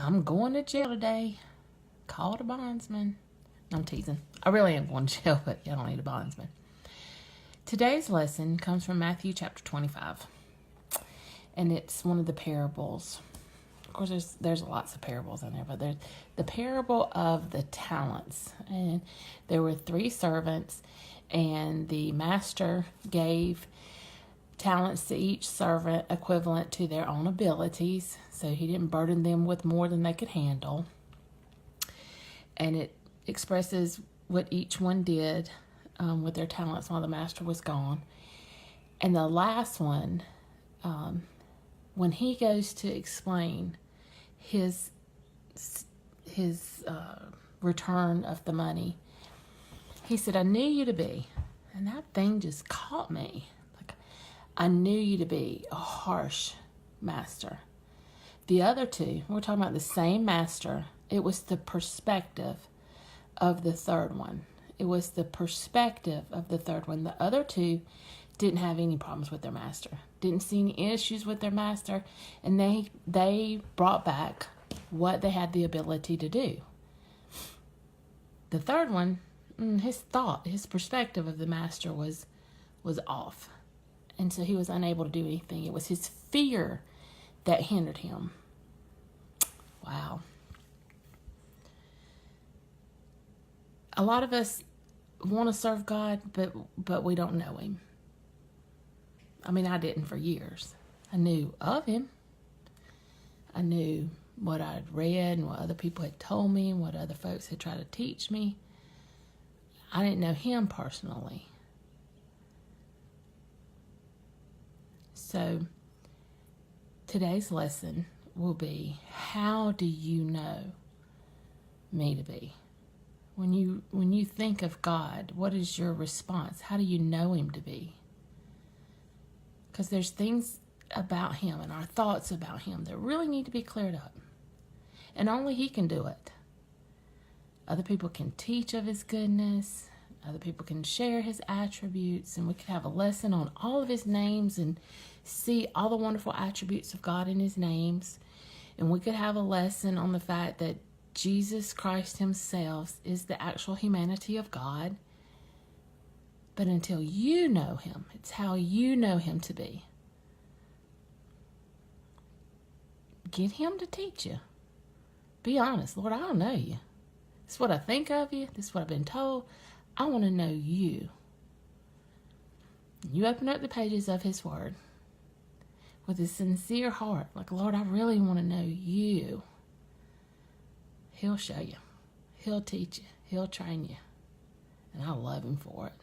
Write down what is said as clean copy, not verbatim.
I'm going to jail today. Called a bondsman. No, I'm teasing. I really am going to jail, but I don't need a bondsman. Today's lesson comes from Matthew chapter 25. And it's one of the parables. Of course, there's lots of parables in there, but there's the parable of the talents. And there were 3 servants, and the master gave talents to each servant equivalent to their own abilities. So he didn't burden them with more than they could handle. And it expresses what each one did with their talents while the master was gone. And the last one, when he goes to explain his return of the money, he said, "I knew you to be," and that thing just caught me. Like, I knew you to be a harsh master. The other 2, we're talking about the same master. It was the perspective of the third one. It was the perspective of the third one. The other 2 didn't have any problems with their master, didn't see any issues with their master, and they brought back what they had the ability to do. The third one, his perspective of the master was off, and so he was unable to do anything. It was his fear that hindered him. Wow. A lot of us want to serve God, but we don't know him. I mean, I didn't for years. I knew of him. I knew what I'd read and what other people had told me and what other folks had tried to teach me. I didn't know him personally. So today's lesson will be, how do you know me to be? When you think of God, what is your response? How do you know him to be? Because there's things about him and our thoughts about him that really need to be cleared up. And only he can do it. Other people can teach of his goodness. Other people can share his attributes. And we could have a lesson on all of his names and see all the wonderful attributes of God in his names. And we could have a lesson on the fact that Jesus Christ himself is the actual humanity of God. But until you know him, it's how you know him to be. Get him to teach you. Be honest. Lord, I don't know you. This is what I think of you. This is what I've been told. I want to know you. You open up the pages of his word with a sincere heart. Like, Lord, I really want to know you. He'll show you. He'll teach you. He'll train you. And I love him for it.